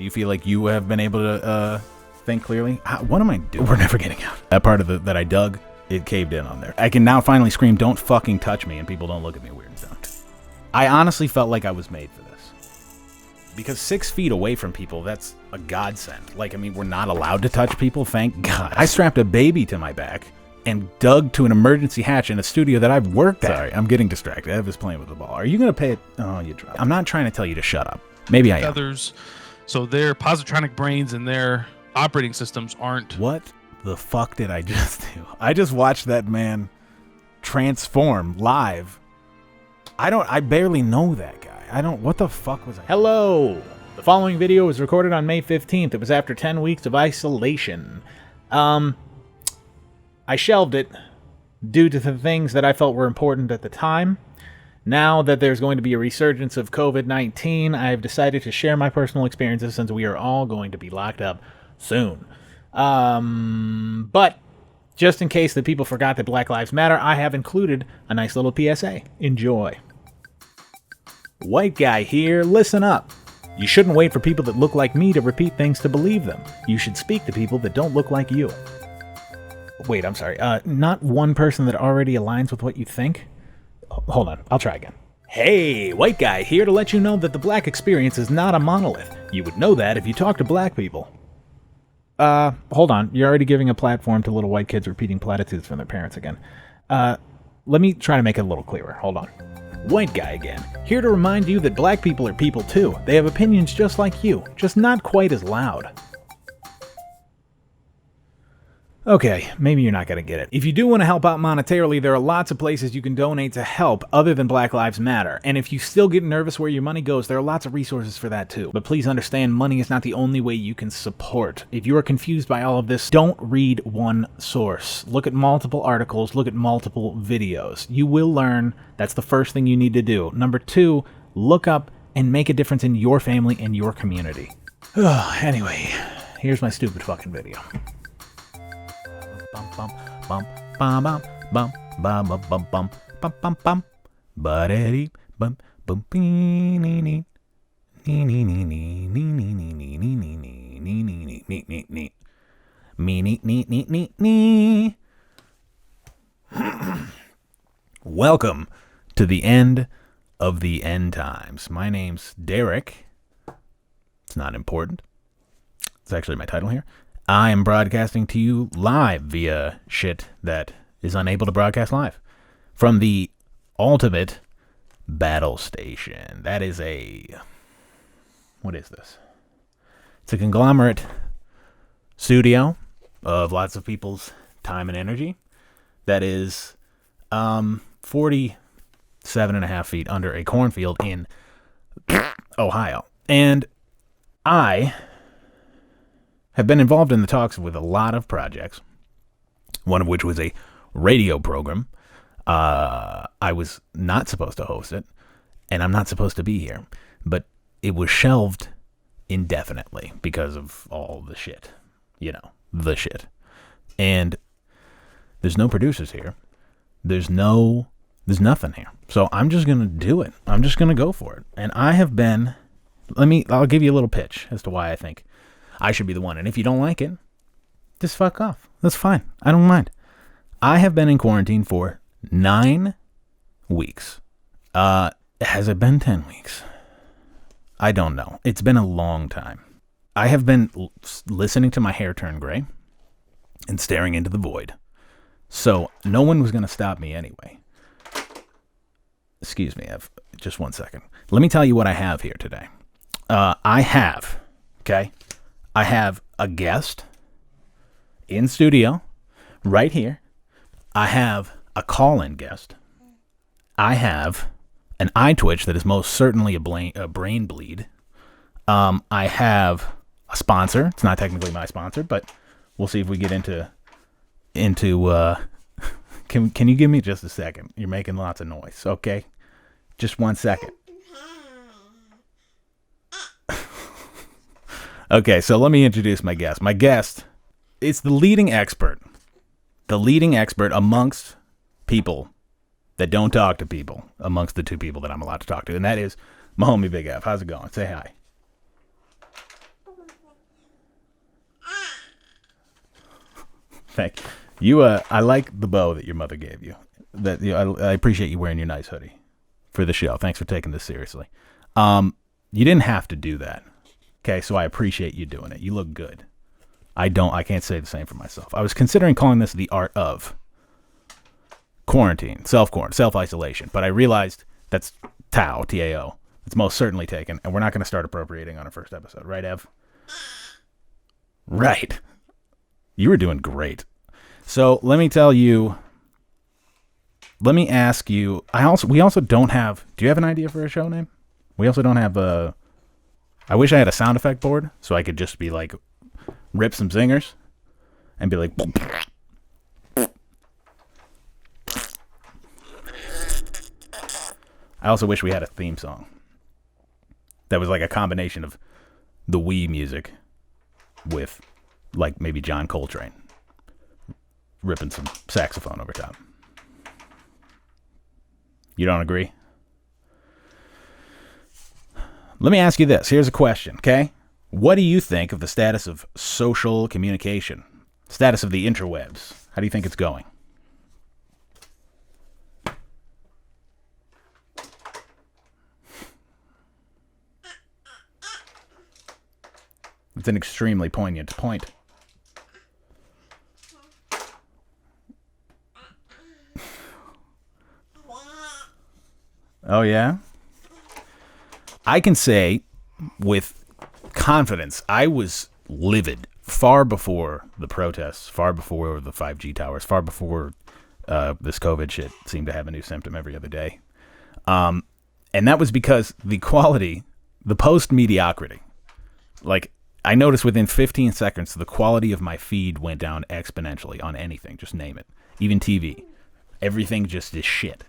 Do you feel like you have been able to think clearly? What am I doing? We're never getting out. That part of that I dug, it caved in on there. I can now finally scream, "Don't fucking touch me," and people don't look at me weird. So. I honestly felt like I was made for this. Because 6 feet away from people, that's a godsend. Like, I mean, we're not allowed to touch people, thank God. I strapped a baby to my back and dug to an emergency hatch in a studio that I've worked at. Sorry, I'm getting distracted. I was playing with the ball. Are you going to pay it? Oh, you dropped. I'm not trying to tell you to shut up. Maybe I am. Others, so their positronic brains and their operating systems aren't. What the fuck did I just do? I just watched that man transform live. I barely know that guy. What the fuck was I? Hello! The following video was recorded on May 15th. It was after 10 weeks of isolation. I shelved it due to the things that I felt were important at the time. Now that there's going to be a resurgence of COVID-19, I've decided to share my personal experiences since we are all going to be locked up soon. But just in case the people forgot that Black Lives Matter, I have included a nice little PSA. Enjoy. White guy here, listen up. You shouldn't wait for people that look like me to repeat things to believe them. You should speak to people that don't look like you. Wait, I'm sorry. Not one person that already aligns with what you think? Hold on, I'll try again. Hey, white guy here to let you know that the black experience is not a monolith. You would know that if you talk to black people. Hold on. You're already giving a platform to little white kids repeating platitudes from their parents again. Let me try to make it a little clearer. Hold on. White guy again. Here to remind you that black people are people too. They have opinions just like you, just not quite as loud. Okay, maybe you're not going to get it. If you do want to help out monetarily, there are lots of places you can donate to help other than Black Lives Matter. And if you still get nervous where your money goes, there are lots of resources for that too. But please understand, money is not the only way you can support. If you are confused by all of this, don't read one source. Look at multiple articles, look at multiple videos. You will learn. That's the first thing you need to do. Number 2, look up and make a difference in your family and your community. Anyway, here's my stupid fucking video. Bum bum bum bum bum bum bum bum bum bum bum bum ba-da-dee bum bum nee nee nee nee nee nee nee nee nee nee nee nee nee nee nee nee nee me nee nee nee nee nee. Welcome to the end of the end times. My name's Derek. It's not important. It's actually my title here. I am broadcasting to you live via shit that is unable to broadcast live from the ultimate battle station. That is what is this? It's a conglomerate studio of lots of people's time and energy that is 47 and a half feet under a cornfield in Ohio. And I have been involved in the talks with a lot of projects, one of which was a radio program. I was not supposed to host it, and I'm not supposed to be here, but it was shelved indefinitely because of all the shit, the shit. And there's no producers here. There's nothing here. So I'm just going to do it. I'm just going to go for it. And I have been, I'll give you a little pitch as to why I think I should be the one. And if you don't like it, just fuck off. That's fine. I don't mind. I have been in quarantine for 9 weeks. Has it been 10 weeks? I don't know. It's been a long time. I have been listening to my hair turn gray and staring into the void. So no one was going to stop me anyway. Excuse me. Just 1 second. Let me tell you what I have here today. I have a guest in studio right here. I have a call-in guest. I have an eye twitch that is most certainly a brain bleed. I have a sponsor. It's not technically my sponsor, but we'll see if we get into can you give me just a second? You're making lots of noise, okay? Just 1 second. Okay, so let me introduce my guest. My guest is the leading expert amongst people that don't talk to people, amongst the 2 people that I'm allowed to talk to, and that is my homie Big F. How's it going? Say hi. Thank you. I like the bow that your mother gave you. That I appreciate you wearing your nice hoodie for the show. Thanks for taking this seriously. You didn't have to do that. Okay, so I appreciate you doing it. You look good. I can't say the same for myself. I was considering calling this the art of quarantine, self-isolation, but I realized that's Tao, T-A-O. It's most certainly taken, and we're not going to start appropriating on our first episode. Right, Ev? Right. You were doing great. So let me tell you, let me ask you, we also don't have, do you have an idea for a show name? We also don't have I wish I had a sound effect board so I could just be like, rip some zingers and be like, I also wish we had a theme song that was like a combination of the Wii music with like maybe John Coltrane ripping some saxophone over top. You don't agree? Let me ask you this. Here's a question, okay? What do you think of the status of social communication? Status of the interwebs? How do you think it's going? It's an extremely poignant point. Oh, yeah? I can say with confidence, I was livid far before the protests, far before the 5G towers, far before this COVID shit seemed to have a new symptom every other day. And that was because the quality, the post-mediocrity, like I noticed within 15 seconds, the quality of my feed went down exponentially on anything. Just name it. Even TV. Everything just is shit.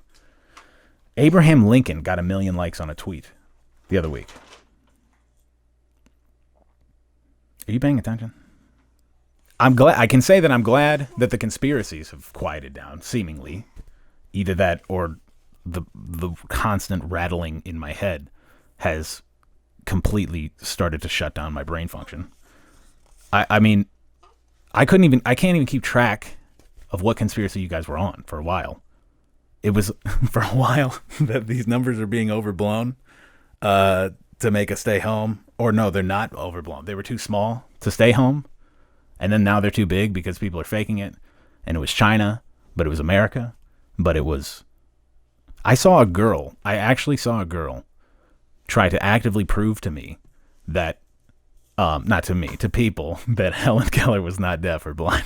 Abraham Lincoln got 1 million likes on a tweet the other week. Are you paying attention? I'm glad. I can say that I'm glad that the conspiracies have quieted down, seemingly. Either that or the constant rattling in my head has completely started to shut down my brain function. I mean, I can't even keep track of what conspiracy you guys were on for a while. It was for a while that these numbers are being overblown to make us stay home. Or no, they're not overblown. They were too small to stay home. And then now they're too big because people are faking it. And it was China, but it was America. But it was... I actually saw a girl try to actively prove to me that, not to me, to people, that Helen Keller was not deaf or blind.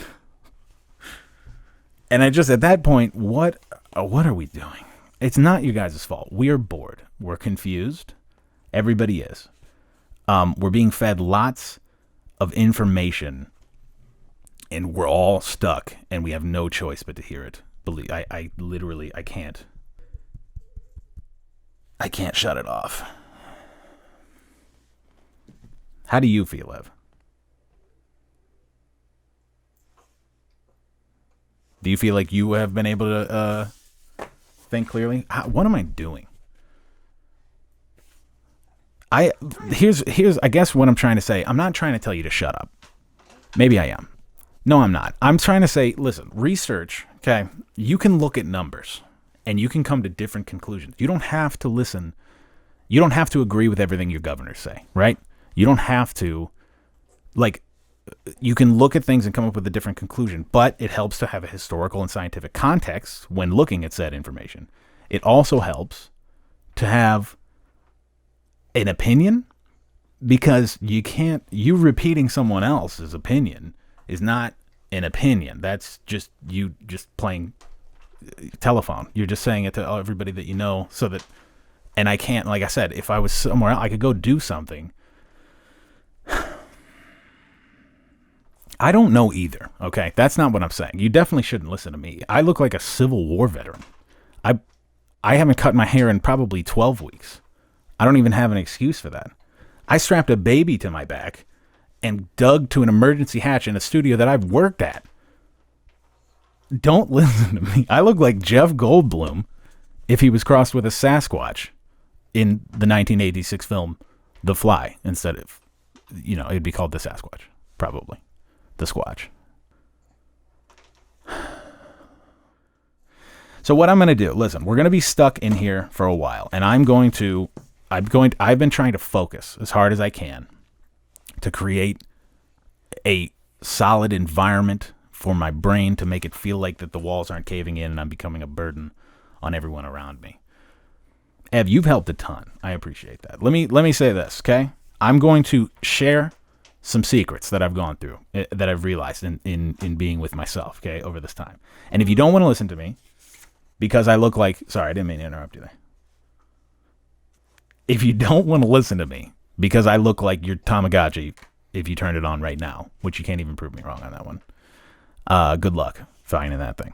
And I just, at that point, what are we doing? It's not you guys' fault. We are bored. We're confused. Everybody is. We're being fed lots of information, and we're all stuck, and we have no choice but to hear it. Believe I literally can't shut it off. How do you feel, Ev? Do you feel like you have been able to think clearly? What am I doing? Here's I guess what I'm trying to say. I'm not trying to tell you to shut up. Maybe I am. No, I'm not. I'm trying to say, listen, research, okay? You can look at numbers and you can come to different conclusions. You don't have to listen. You don't have to agree with everything your governors say, right? You don't have to, like, you can look at things and come up with a different conclusion, but it helps to have a historical and scientific context when looking at said information. It also helps to have an opinion, because you repeating someone else's opinion is not an opinion. That's just you just playing telephone. You're just saying it to everybody that you know, so that, and I can't, like I said, if I was somewhere else, I could go do something. I don't know either, okay? That's not what I'm saying. You definitely shouldn't listen to me. I look like a Civil War veteran. I haven't cut my hair in probably 12 weeks. I don't even have an excuse for that. I strapped a baby to my back and dug to an emergency hatch in a studio that I've worked at. Don't listen to me. I look like Jeff Goldblum if he was crossed with a Sasquatch in the 1986 film The Fly, instead of, it'd be called the Sasquatch, probably. The Squatch. So what I'm going to do, listen, we're going to be stuck in here for a while, and I've been trying to focus as hard as I can to create a solid environment for my brain to make it feel like that the walls aren't caving in and I'm becoming a burden on everyone around me. Ev, you've helped a ton. I appreciate that. Let me say this, okay? I'm going to share some secrets that I've gone through, that I've realized in being with myself, okay, over this time. And if you don't want to listen to me, because I look like... Sorry, I didn't mean to interrupt you there. If you don't want to listen to me, because I look like your Tamagotchi if you turn it on right now, which you can't even prove me wrong on that one, good luck finding that thing.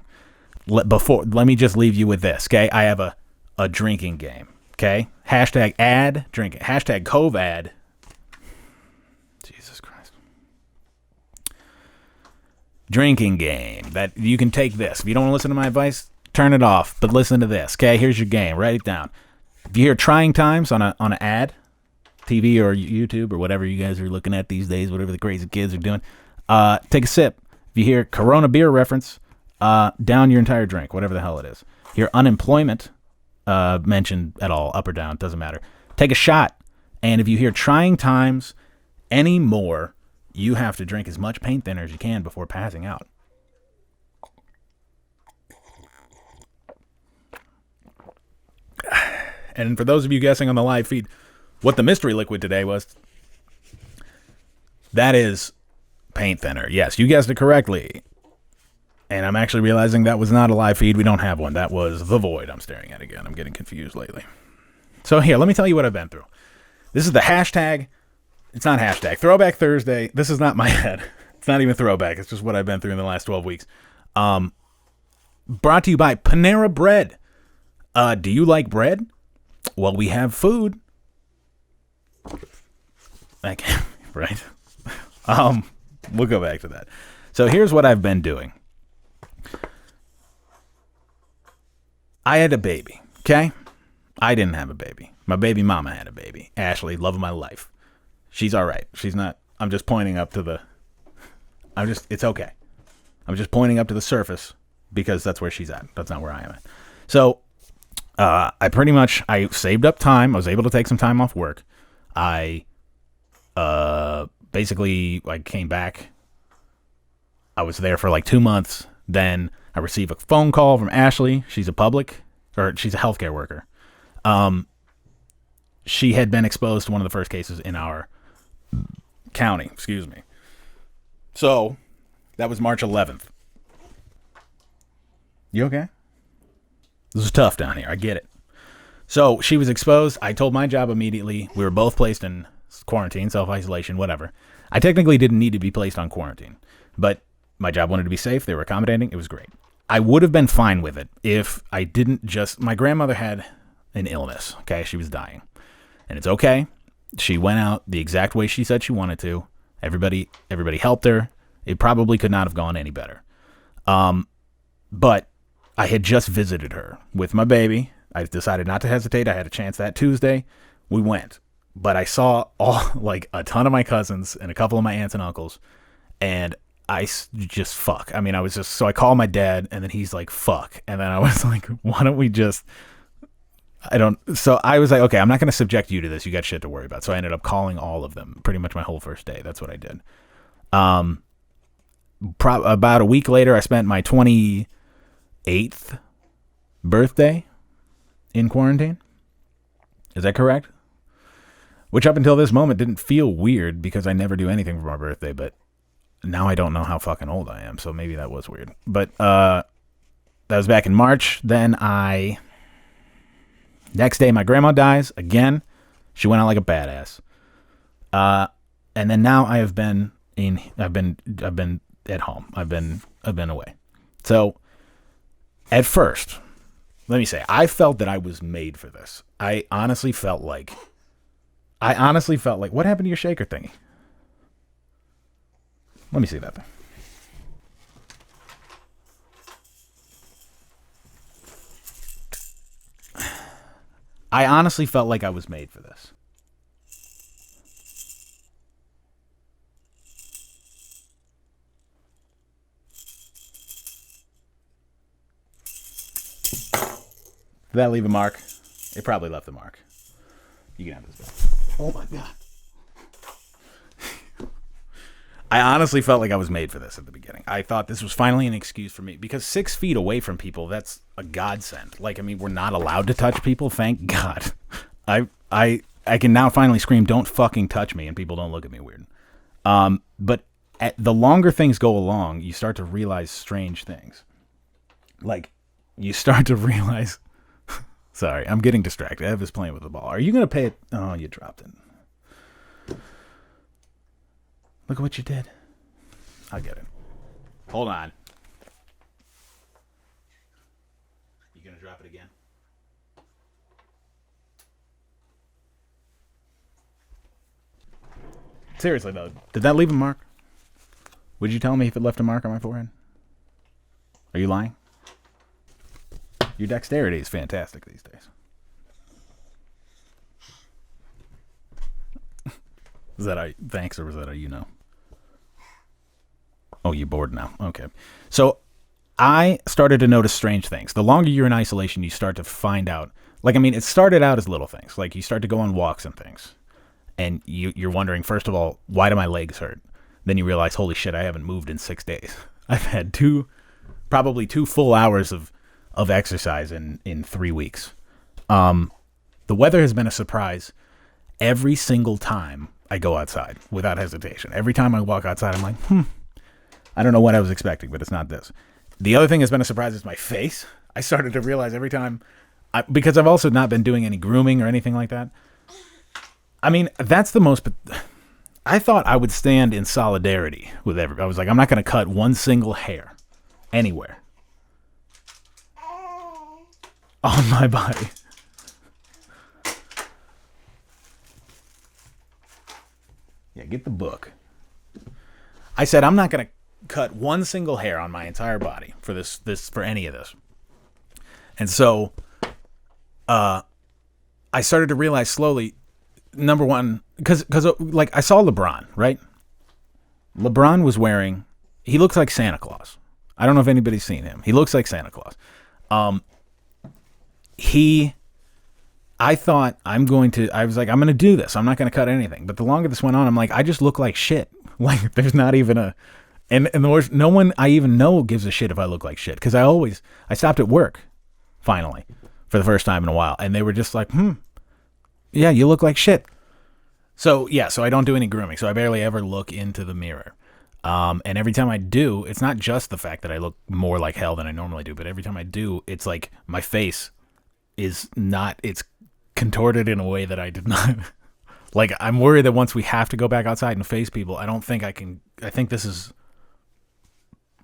Let me just leave you with this, okay? I have a drinking game, okay? Hashtag ad drinking. Hashtag Cove ad. Jesus Christ. Drinking game. That you can take this. If you don't want to listen to my advice, turn it off. But listen to this, okay? Here's your game. Write it down. If you hear trying times on an ad, TV or YouTube or whatever you guys are looking at these days, whatever the crazy kids are doing, take a sip. If you hear Corona beer reference, down your entire drink, whatever the hell it is. Hear unemployment mentioned at all, up or down, doesn't matter. Take a shot. And if you hear trying times anymore, you have to drink as much paint thinner as you can before passing out. And for those of you guessing on the live feed what the mystery liquid today was, that is paint thinner. Yes, you guessed it correctly. And I'm actually realizing that was not a live feed. We don't have one. That was the void I'm staring at again. I'm getting confused lately. So here, let me tell you what I've been through. This is the hashtag. It's not hashtag. Throwback Thursday. This is not my head. It's not even throwback. It's just what I've been through in the last 12 weeks. Brought to you by Panera Bread. Do you like bread? Well, we have food. Okay, right? We'll go back to that. So here's what I've been doing. I had a baby, okay? I didn't have a baby. My baby mama had a baby. Ashley, love of my life. She's all right. She's not... I'm just pointing up to the... It's okay. I'm just pointing up to the surface because that's where she's at. That's not where I am at. So, I saved up time. I was able to take some time off work. I came back. I was there for like 2 months. Then I received a phone call from Ashley. She's a healthcare worker. She had been exposed to one of the first cases in our county. Excuse me. So that was March 11th. You okay? This is tough down here. I get it. So she was exposed. I told my job immediately. We were both placed in quarantine, self-isolation, whatever. I technically didn't need to be placed on quarantine, but my job wanted to be safe. They were accommodating. It was great. I would have been fine with it if I didn't just... My grandmother had an illness, okay? She was dying. And it's okay. She went out the exact way she said she wanted to. Everybody helped her. It probably could not have gone any better. But I had just visited her with my baby. I decided not to hesitate. I had a chance that Tuesday. We went. But I saw a ton of my cousins and a couple of my aunts and uncles. And I just fuck. I mean, so I called my dad and then he's like, fuck. And then I was like, why don't we just... So I was like, okay, I'm not going to subject you to this. You got shit to worry about. So I ended up calling all of them pretty much my whole first day. That's what I did. About a week later, I spent my 28th birthday in quarantine. Is that correct? Which up until this moment didn't feel weird because I never do anything for my birthday, but now I don't know how fucking old I am, so maybe that was weird. But that was back in March. Then next day, my grandma dies again. She went out like a badass. And then now I've been at home. I've been away. So at first, let me say, I felt that I was made for this. I honestly felt like, what happened to your shaker thingy? Let me see that thing. I honestly felt like I was made for this. Did that leave a mark? It probably left a mark. You can have this back. Oh my god. I honestly felt like I was made for this at the beginning. I thought this was finally an excuse for me, because 6 feet away from people, that's a godsend. Like, I mean, we're not allowed to touch people. Thank God. I can now finally scream, "Don't fucking touch me," and people don't look at me weird. But the longer things go along, you start to realize strange things. Like, you start to realize... Sorry, I'm getting distracted. Ev is playing with the ball. Are you going to pay it? Oh, you dropped it. Look at what you did. I'll get it. Hold on. You going to drop it again? Seriously, though, did that leave a mark? Would you tell me if it left a mark on my forehead? Are you lying? Your dexterity is fantastic these days. Is that a thanks, or was that a you know? Oh, you're bored now. Okay. So I started to notice strange things. The longer you're in isolation, you start to find out. Like, I mean, it started out as little things. Like, you start to go on walks and things. And you're wondering, first of all, why do my legs hurt? Then you realize, holy shit, I haven't moved in 6 days. I've had probably 2 full hours of exercise in 3 weeks. The weather has been a surprise every single time I go outside, without hesitation. Every time I walk outside, I'm like, I don't know what I was expecting, but it's not this. The other thing that's been a surprise is my face. I started to realize every time, because I've also not been doing any grooming or anything like that. I mean, that's the most... I thought I would stand in solidarity with everybody. I was like, I'm not going to cut one single hair anywhere on my body. Yeah, get the book. I said, I'm not going to cut one single hair on my entire body for for any of this. And so I started to realize slowly, number one, because like, I saw LeBron, right? LeBron was wearing, he looks like Santa Claus. I don't know if anybody's seen him. He looks like Santa Claus. I thought I was like, I'm going to do this. I'm not going to cut anything. But the longer this went on, I'm like, I just look like shit. Like, there's not even and the worst, no one I even know gives a shit if I look like shit. Because I stopped at work, finally, for the first time in a while. And they were just like, yeah, you look like shit. So, yeah, so I don't do any grooming. So I barely ever look into the mirror. And every time I do, it's not just the fact that I look more like hell than I normally do. But every time I do, it's like my face is not, it's contorted in a way that I did not. Like, I'm worried that once we have to go back outside and face people, I don't think I can. I think this is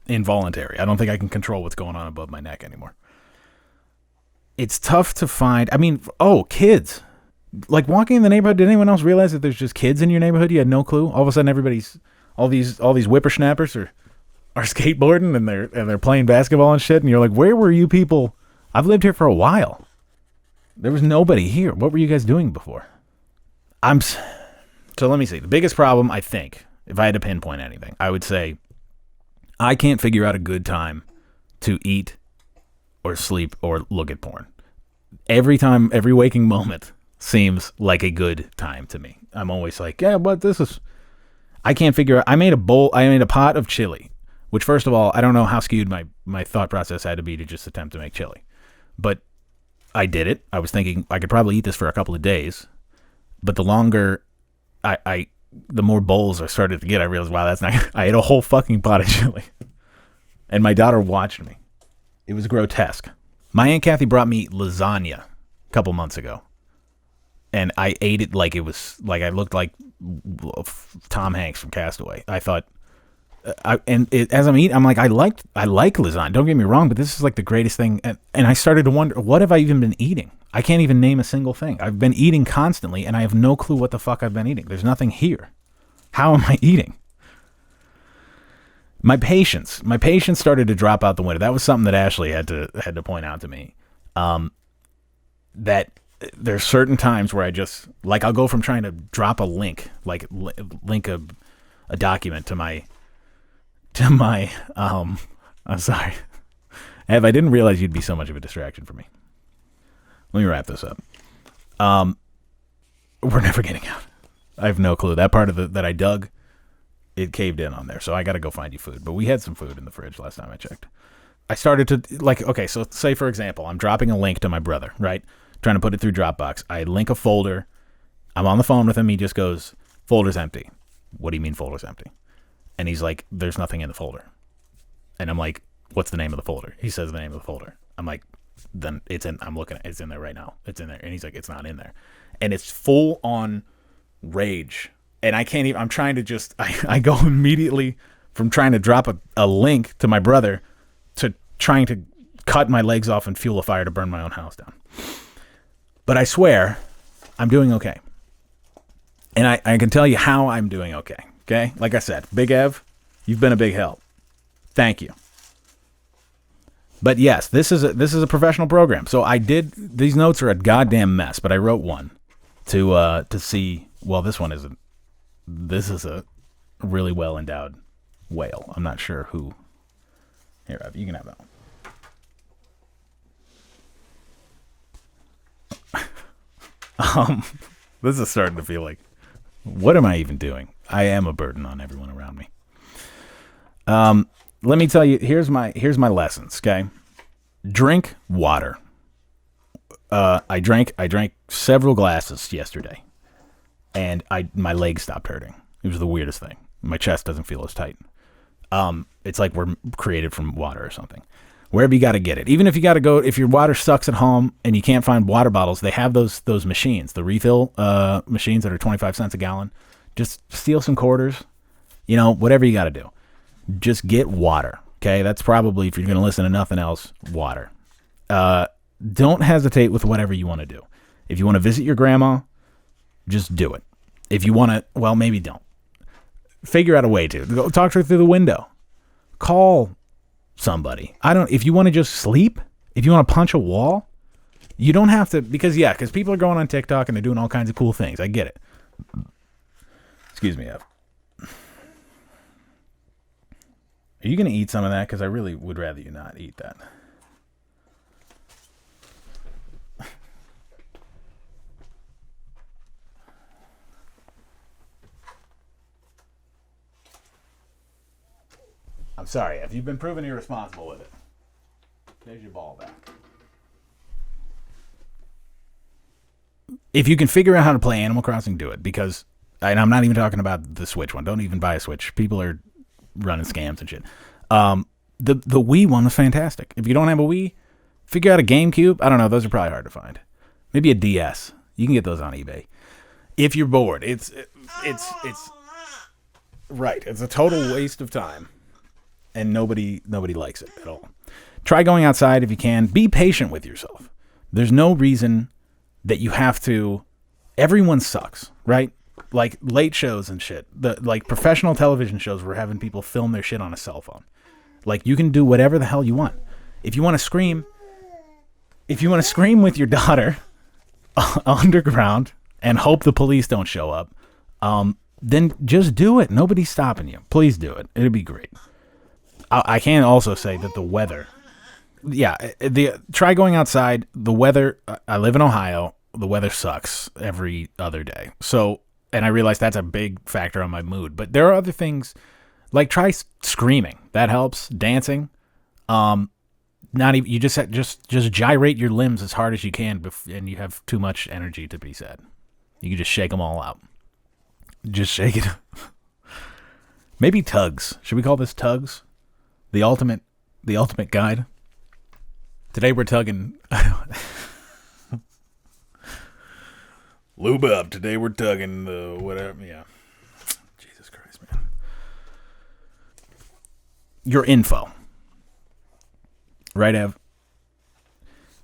involuntary. I don't think I can control what's going on above my neck anymore. It's tough to find. I mean, kids. Like, walking in the neighborhood, did anyone else realize that there's just kids in your neighborhood? You had no clue. All of a sudden, all these whippersnappers are skateboarding and they're playing basketball and shit. And you're like, where were you people? I've lived here for a while. There was nobody here. What were you guys doing before? So let me see. The biggest problem, I think, if I had to pinpoint anything, I would say I can't figure out a good time to eat or sleep or look at porn. Every waking moment seems like a good time to me. I'm always like, yeah, but I can't figure out. I made a pot of chili, which, first of all, I don't know how skewed my thought process had to be to just attempt to make chili. But I did it. I was thinking I could probably eat this for a couple of days. But the longer the more bowls I started to get, I realized, wow, that's not. I ate a whole fucking pot of chili, and my daughter watched me. It was grotesque. My Aunt Kathy brought me lasagna a couple months ago, and I ate it like it was like I looked like Tom Hanks from Castaway. I thought, as I'm eating, I'm like, I like lasagna. Don't get me wrong, but this is like the greatest thing. And I started to wonder, what have I even been eating? I can't even name a single thing. I've been eating constantly, and I have no clue what the fuck I've been eating. There's nothing here. How am I eating? My patience started to drop out the window. That was something that Ashley had to point out to me. That there's certain times where I just, like, I'll go from trying to drop a link, like link a document to my I'm sorry. Ev, I didn't realize you'd be so much of a distraction for me. Let me wrap this up. We're never getting out. I have no clue. That part of that I dug, it caved in on there. So I got to go find you food. But we had some food in the fridge last time I checked. I started to, like, okay, so say, for example, I'm dropping a link to my brother, right? Trying to put it through Dropbox. I link a folder. I'm on the phone with him. He just goes, folder's empty. What do you mean folder's empty? And he's like, there's nothing in the folder. And I'm like, what's the name of the folder? He says the name of the folder. I'm like, then it's in, I'm looking at it. It's in there right now. It's in there. And he's like, it's not in there. And it's full on rage. And I can't even, I'm trying to just, I go immediately from trying to drop a link to my brother to trying to cut my legs off and fuel a fire to burn my own house down. But I swear, I'm doing okay. And I can tell you how I'm doing okay. Okay? Like I said, Big Ev, you've been a big help. Thank you. But yes, this is a professional program. So I did, these notes are a goddamn mess, but I wrote one to see, well, this one isn't. This is a really well endowed whale. I'm not sure who. Here, Ev, you can have that one. This is starting to feel like, what am I even doing? I am a burden on everyone around me. Let me tell you, here's my lessons, okay? Drink water. I drank several glasses yesterday, and my legs stopped hurting. It was the weirdest thing. My chest doesn't feel as tight. It's like we're created from water or something. Wherever you got to get it. Even if you got to go, if your water sucks at home and you can't find water bottles, they have those machines, the refill machines that are 25 cents a gallon. Just steal some quarters, whatever you got to do. Just get water, okay? That's probably, if you're going to listen to nothing else, water. Don't hesitate with whatever you want to do. If you want to visit your grandma, just do it. If you want to, well, maybe don't. Figure out a way to. Go talk to her through the window. Call somebody. If you want to just sleep, if you want to punch a wall, you don't have to, because people are going on TikTok and they're doing all kinds of cool things. I get it. Excuse me, Ev. Are you going to eat some of that? Because I really would rather you not eat that. I'm sorry, Ev. You've been proven irresponsible with it. There's your ball back. If you can figure out how to play Animal Crossing, do it. Because, and I'm not even talking about the Switch one. Don't even buy a Switch. People are running scams and shit. The Wii one was fantastic. If you don't have a Wii, figure out a GameCube. I don't know. Those are probably hard to find. Maybe a DS. You can get those on eBay. If you're bored, it's right. It's a total waste of time. And nobody likes it at all. Try going outside if you can. Be patient with yourself. There's no reason that you have to. Everyone sucks, right? Like late shows and shit. Like professional television shows where having people film their shit on a cell phone. Like you can do whatever the hell you want. If you want to scream with your daughter underground and hope the police don't show up, then just do it. Nobody's stopping you. Please do it. It'd be great. I can also say that the weather, try going outside. The weather, I live in Ohio. The weather sucks every other day. So, and I realize that's a big factor on my mood. But there are other things, like try screaming. That helps. Dancing. Not even, you just gyrate your limbs as hard as you can, and you have too much energy to be sad. You can just shake them all out. Just shake it. Maybe tugs. Should we call this tugs? The ultimate guide. Today we're tugging. Lube up. Today we're tugging the whatever. Yeah. Jesus Christ, man. Your info. Right, Ev?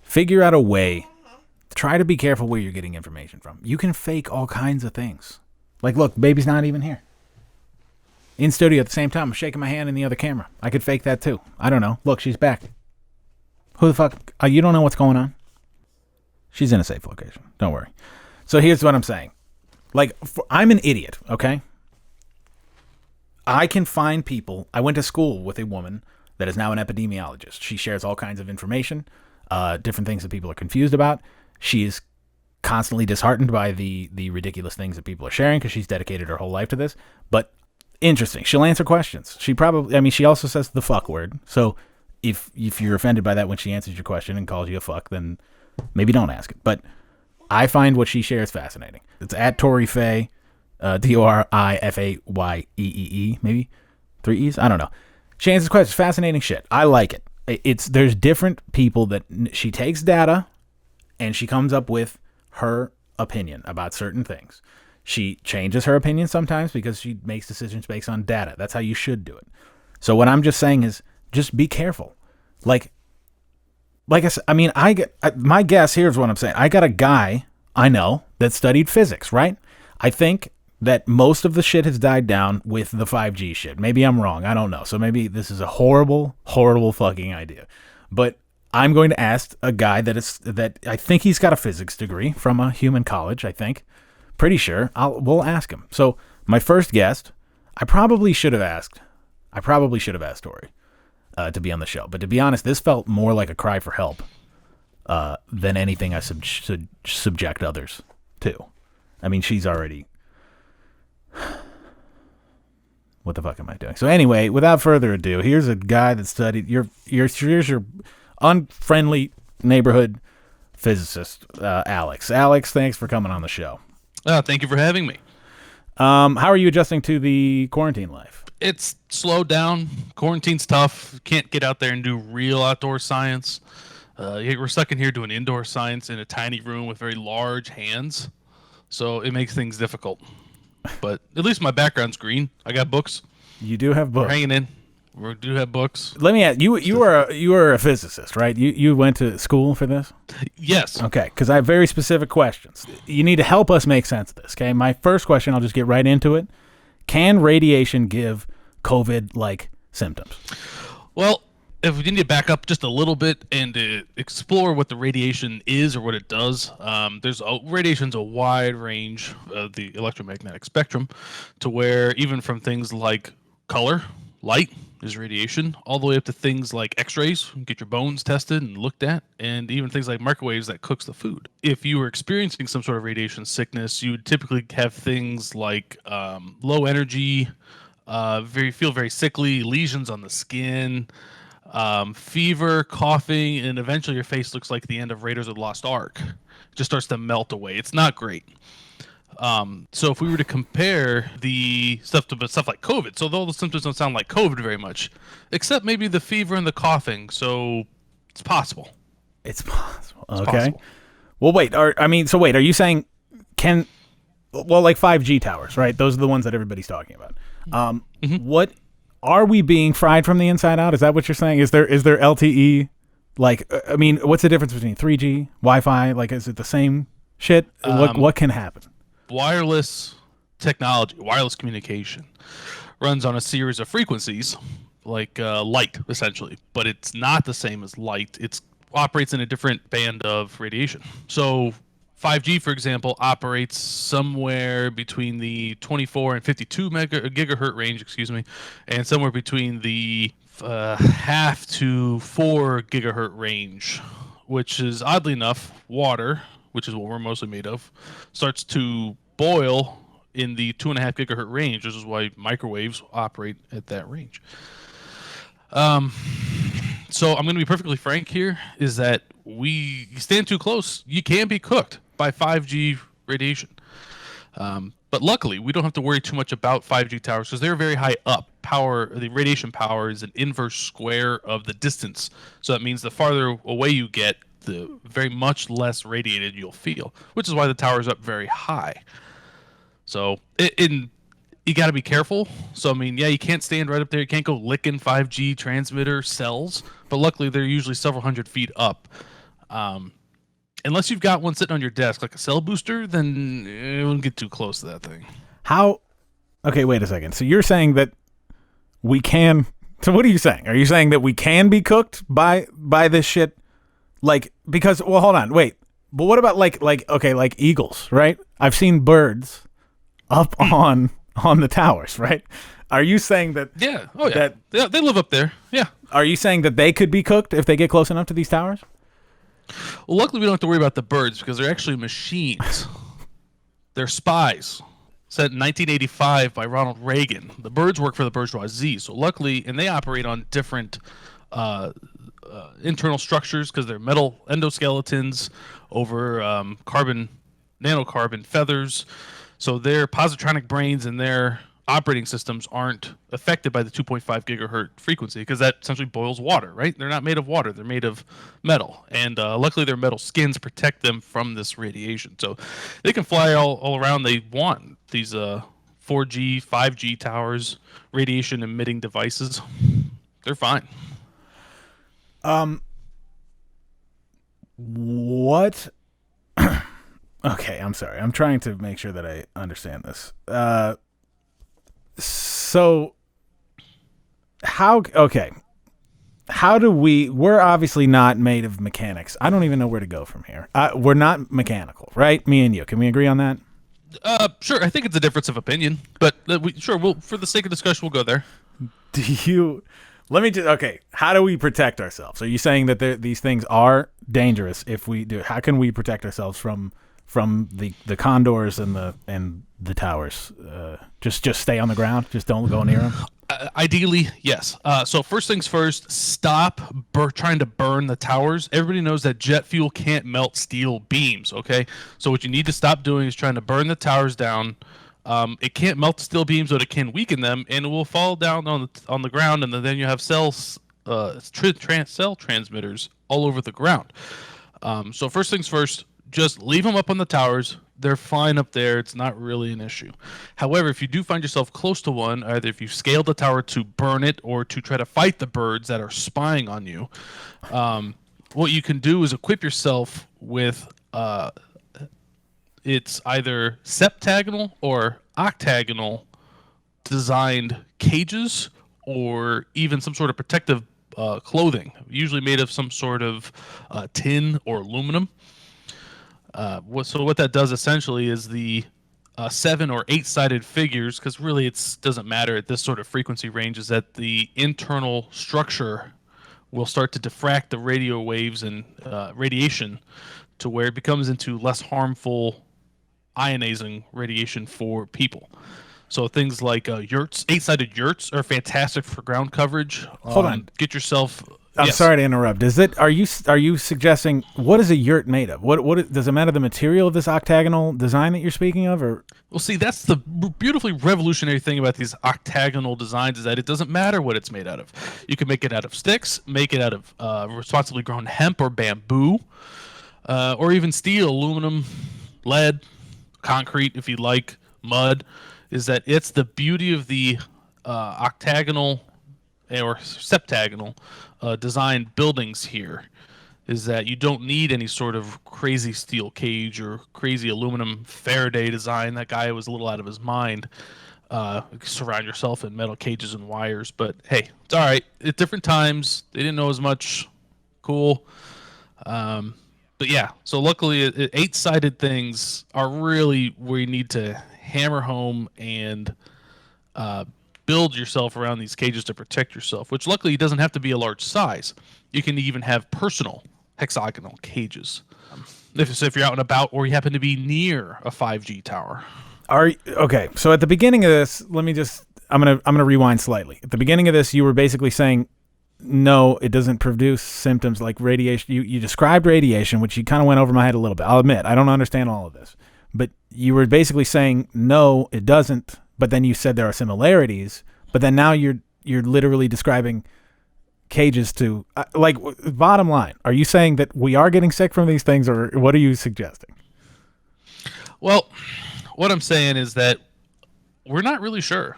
Figure out a way. Try to be careful where you're getting information from. You can fake all kinds of things. Like, look, baby's not even here. In studio at the same time, I'm shaking my hand in the other camera. I could fake that too. I don't know. Look, she's back. Who the fuck? You don't know what's going on? She's in a safe location. Don't worry. So here's what I'm saying. Like, I'm an idiot, okay? I can find people. I went to school with a woman that is now an epidemiologist. She shares all kinds of information, different things that people are confused about. She is constantly disheartened by the ridiculous things that people are sharing because she's dedicated her whole life to this. But interesting. She'll answer questions. She also says the fuck word. So if you're offended by that when she answers your question and calls you a fuck, then maybe don't ask it. But I find what she shares fascinating. It's at Tori Faye, DORIFAYEEE, maybe 3 E's. I don't know. She answers questions. Fascinating shit. I like it. There's different people that she takes data and she comes up with her opinion about certain things. She changes her opinion sometimes because she makes decisions based on data. That's how you should do it. So what I'm just saying is just be careful. Like I said, I mean, my guess, here's what I'm saying. I got a guy I know that studied physics, right? I think that most of the shit has died down with the 5G shit. Maybe I'm wrong. I don't know. So maybe this is a horrible, horrible fucking idea. But I'm going to ask a guy that I think he's got a physics degree from a human college, I think. Pretty sure. We'll ask him. So my first guest, I probably should have asked Tori to be on the show. But to be honest, this felt more like a cry for help than anything I subject others to. I mean, she's already... What the fuck am I doing? So anyway, without further ado, here's a guy that studied... Here's your unfriendly neighborhood physicist, Alex. Alex, thanks for coming on the show. Thank you for having me. How are you adjusting to the quarantine life? It's slowed down. Quarantine's tough. Can't get out there and do real outdoor science. We're stuck in here doing indoor science in a tiny room with very large hands. So it makes things difficult. But at least my background's green. I got books. You do have books. We're hanging in. We do have books. Let me ask you. You are a physicist, right? You went to school for this? Yes. Okay, because I have very specific questions. You need to help us make sense of this. Okay, my first question. I'll just get right into it. Can radiation give COVID-like symptoms? Well, if we need to back up just a little bit and explore what the radiation is or what it does, radiation's a wide range of the electromagnetic spectrum, to where even from things like color, light is radiation, all the way up to things like x-rays, get your bones tested and looked at, and even things like microwaves that cooks the food. If you were experiencing some sort of radiation sickness, you would typically have things like low energy, feel very sickly, lesions on the skin, fever, coughing, and eventually your face looks like the end of Raiders of the Lost Ark. It just starts to melt away. It's not great. So if we were to compare the stuff to stuff like COVID, so though the symptoms don't sound like COVID very much, except maybe the fever and the coughing, so it's possible. It's possible. It's okay. possible. Well, wait. Are you saying like 5G towers, right? Those are the ones that everybody's talking about. What are we being fried from the inside out? Is that what you're saying? Is there LTE? Like, I mean, what's the difference between 3G, Wi-Fi? Like, is it the same shit? What can happen? Wireless technology, wireless communication runs on a series of frequencies like light, essentially, but it's not the same as light. It operates in a different band of radiation. So 5G, for example, operates somewhere between the 24 and 52 gigahertz range, and somewhere between the half to 4 gigahertz range, which is, oddly enough, water, which is what we're mostly made of, starts to boil in the 2.5 gigahertz range. This is why microwaves operate at that range. So I'm going to be perfectly frank here, is that you stand too close, you can be cooked by 5G radiation. But luckily, we don't have to worry too much about 5G towers because they're very high up. The radiation power is an inverse square of the distance. So that means the farther away you get, the very much less radiated you'll feel, which is why the tower's up very high. So you got to be careful. So, I mean, yeah, you can't stand right up there. You can't go licking 5G transmitter cells, but luckily they're usually several hundred feet up. Unless you've got one sitting on your desk, like a cell booster, then it wouldn't get too close to that thing. Okay, wait a second. So you're saying that we can... So what are you saying? Are you saying that we can be cooked by this shit? Like, because, well, hold on, wait. But what about like eagles, right? I've seen birds up on the towers, right? Are you saying that... Yeah, oh yeah, they live up there, yeah. Are you saying that they could be cooked if they get close enough to these towers? Well, luckily we don't have to worry about the birds because they're actually machines. They're spies. Set in 1985 by Ronald Reagan. The birds work for the bourgeoisie, so luckily, and they operate on different uh, internal structures because they're metal endoskeletons over carbon, nanocarbon feathers. So their positronic brains and their operating systems aren't affected by the 2.5 gigahertz frequency because that essentially boils water, right? They're not made of water; they're made of metal, and luckily their metal skins protect them from this radiation. So they can fly all around they want. These 4G, 5G towers, radiation emitting devices, they're fine. What? Okay, I'm sorry. I'm trying to make sure that I understand this. So how? Okay, how do we're obviously not made of mechanics. I don't even know where to go from here. We're not mechanical, right? Me and you. Can we agree on that? Sure. I think it's a difference of opinion, but we'll for the sake of discussion, we'll go there. Do you? Let me just. Okay, how do we protect ourselves? Are you saying that these things are dangerous if we do? How can we protect ourselves from the condors and the towers? Just stay on the ground. Just don't go near them. Ideally, yes. So first things first, stop trying to burn the towers. Everybody knows that jet fuel can't melt steel beams, okay? So what you need to stop doing is trying to burn the towers down. It can't melt the steel beams, but it can weaken them, and it will fall down on the ground, and then you have cell transmitters all over the ground. So first things first, just leave them up on the towers. They're fine up there. It's not really an issue. However, if you do find yourself close to one, either if you scaled the tower to burn it or to try to fight the birds that are spying on you, what you can do is equip yourself with it's either septagonal or octagonal designed cages or even some sort of protective clothing, usually made of some sort of tin or aluminum. So what that does essentially is the 7 or 8-sided figures, because really it doesn't matter at this sort of frequency range, is that the internal structure will start to diffract the radio waves and radiation to where it becomes into less harmful ionizing radiation for people. So things like yurts, 8-sided yurts are fantastic for ground coverage. Hold on. Get yourself... I'm Yes. sorry to interrupt. Are you suggesting what is a yurt made of? What does it matter the material of this octagonal design that you're speaking of, or? Well, see, that's the beautifully revolutionary thing about these octagonal designs is that it doesn't matter what it's made out of. You can make it out of sticks, make it out of responsibly grown hemp or bamboo, or even steel, aluminum, lead, concrete, if you like, mud. Is that it's the beauty of the octagonal or septagonal designed buildings here is that you don't need any sort of crazy steel cage or crazy aluminum Faraday design. That guy was a little out of his mind. Surround yourself in metal cages and wires, but hey, it's all right. At different times, they didn't know as much. Cool. But yeah, so luckily, 8-sided things are really where you need to hammer home and build yourself around these cages to protect yourself, which luckily doesn't have to be a large size. You can even have personal hexagonal cages. If you're out and about or you happen to be near a 5G tower. Okay, so at the beginning of this, I'm gonna rewind slightly. At the beginning of this, you were basically saying, no, it doesn't produce symptoms like radiation. You described radiation, which you kind of went over my head a little bit. I'll admit, I don't understand all of this. But you were basically saying, no, it doesn't. But then you said there are similarities. But then now you're literally describing cages to, bottom line, are you saying that we are getting sick from these things, or what are you suggesting? Well, what I'm saying is that we're not really sure.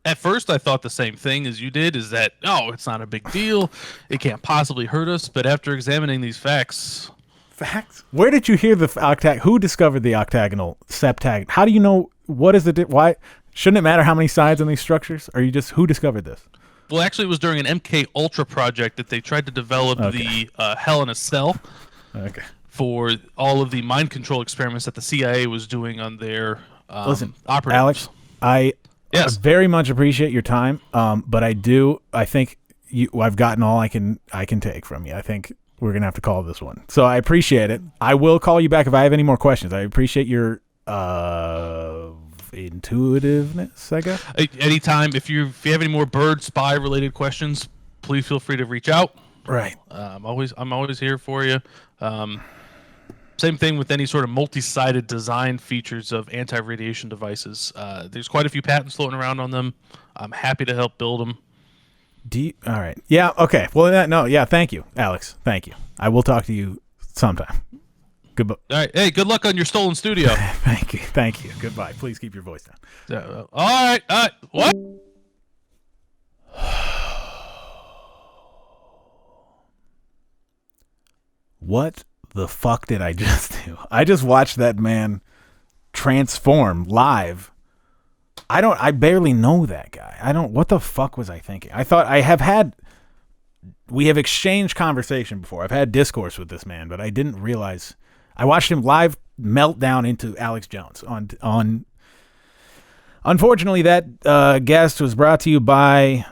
At first, I thought the same thing as you did, is that, oh, it's not a big deal. It can't possibly hurt us. But after examining these facts... Facts? Where did you hear the who discovered the octagonal septagon? How do you know, what is the, why, shouldn't it matter how many sides on these structures? Or who discovered this? Well, actually, it was during an MK Ultra project that they tried to develop the Hell in a Cell for all of the mind control experiments that the CIA was doing on their Listen, operatives. Alex, I very much appreciate your time, but I think I've gotten all I can take from you. I think we're going to have to call this one. So I appreciate it. I will call you back if I have any more questions. I appreciate your intuitiveness, I guess. Anytime, if you have any more bird spy related questions, please feel free to reach out. Right. I'm always here for you. Same thing with any sort of multi-sided design features of anti-radiation devices. There's quite a few patents floating around on them. I'm happy to help build them. All right. Yeah. Okay. Well, no. Yeah. Thank you, Alex. Thank you. I will talk to you sometime. Goodbye. All right. Hey, good luck on your stolen studio. Thank you. Thank you. Goodbye. Please keep your voice down. All right. What? What the fuck did I just do? I just watched that man transform live. I barely know that guy. What the fuck was I thinking? I thought we have exchanged conversation before. I've had discourse with this man, but I didn't realize. I watched him live melt down into Alex Jones on unfortunately, that guest was brought to you by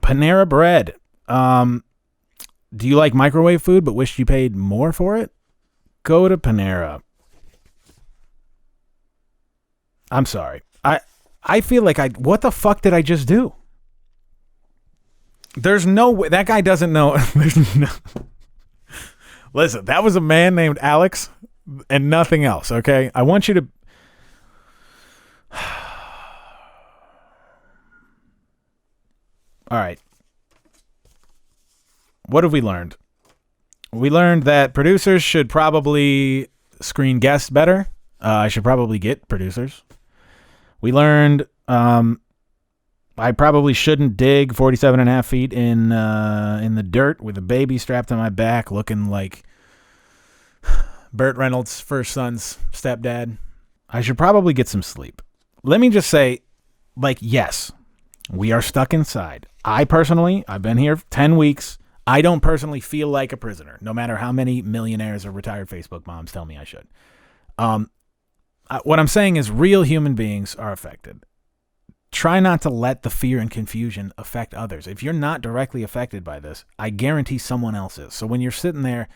Panera Bread. Do you like microwave food but wish you paid more for it? Go to Panera. I'm sorry. I feel like what the fuck did I just do? There's no way. That guy doesn't know. Listen, that was a man named Alex and nothing else, okay? I want you to... All right. What have we learned? We learned that producers should probably screen guests better. I should probably get producers. We learned I probably shouldn't dig 47 and a half feet in the dirt with a baby strapped on my back looking like Burt Reynolds' first son's stepdad. I should probably get some sleep. Let me just say, yes, we are stuck inside. I've been here 10 weeks. I don't personally feel like a prisoner, no matter how many millionaires or retired Facebook moms tell me I should. What I'm saying is real human beings are affected. Try not to let the fear and confusion affect others. If you're not directly affected by this, I guarantee someone else is. So when you're sitting there,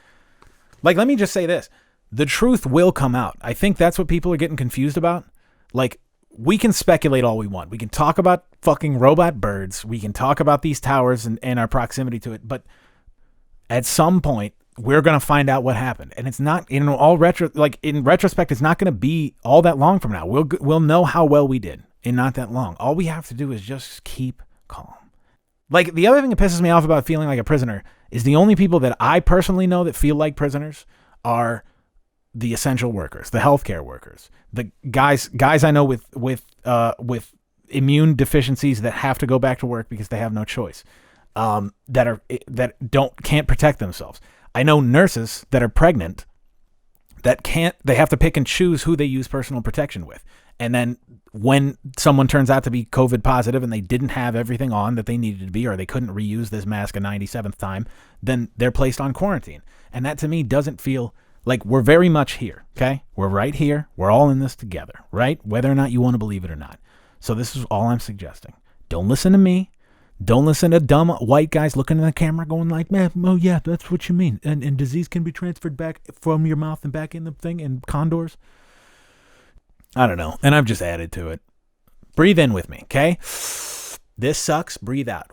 let me just say this. The truth will come out. I think that's what people are getting confused about. We can speculate all we want. We can talk about fucking robot birds. We can talk about these towers and our proximity to it. But at some point, we're going to find out what happened. And it's not in retrospect, it's not going to be all that long from now. We'll know how well we did in not that long. All we have to do is just keep calm. The other thing that pisses me off about feeling like a prisoner is the only people that I personally know that feel like prisoners are the essential workers, the healthcare workers, the guys I know with immune deficiencies that have to go back to work because they have no choice, that can't protect themselves. I know nurses that are pregnant they have to pick and choose who they use personal protection with. And then when someone turns out to be COVID positive and they didn't have everything on that they needed to be, or they couldn't reuse this mask a 97th time, then they're placed on quarantine. And that to me doesn't feel like we're very much here, okay? We're right here. We're all in this together, right? Whether or not you want to believe it or not. So this is all I'm suggesting. Don't listen to me. Don't listen to dumb white guys looking in the camera going like, man, oh yeah, that's what you mean. And disease can be transferred back from your mouth and back in the thing and condors. I don't know. And I've just added to it. Breathe in with me, okay? This sucks. Breathe out.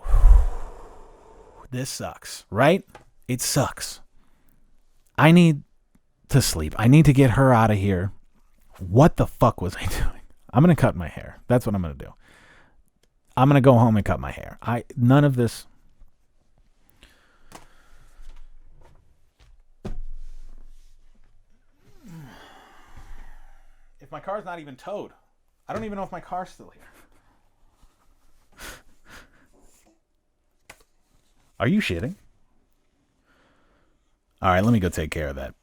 This sucks, right? It sucks. I need to sleep. I need to get her out of here. What the fuck was I doing? I'm going to cut my hair. That's what I'm going to do. I'm going to go home and cut my hair. None of this. If my car's not even towed, I don't even know if my car's still here. Are you shitting? All right, let me go take care of that.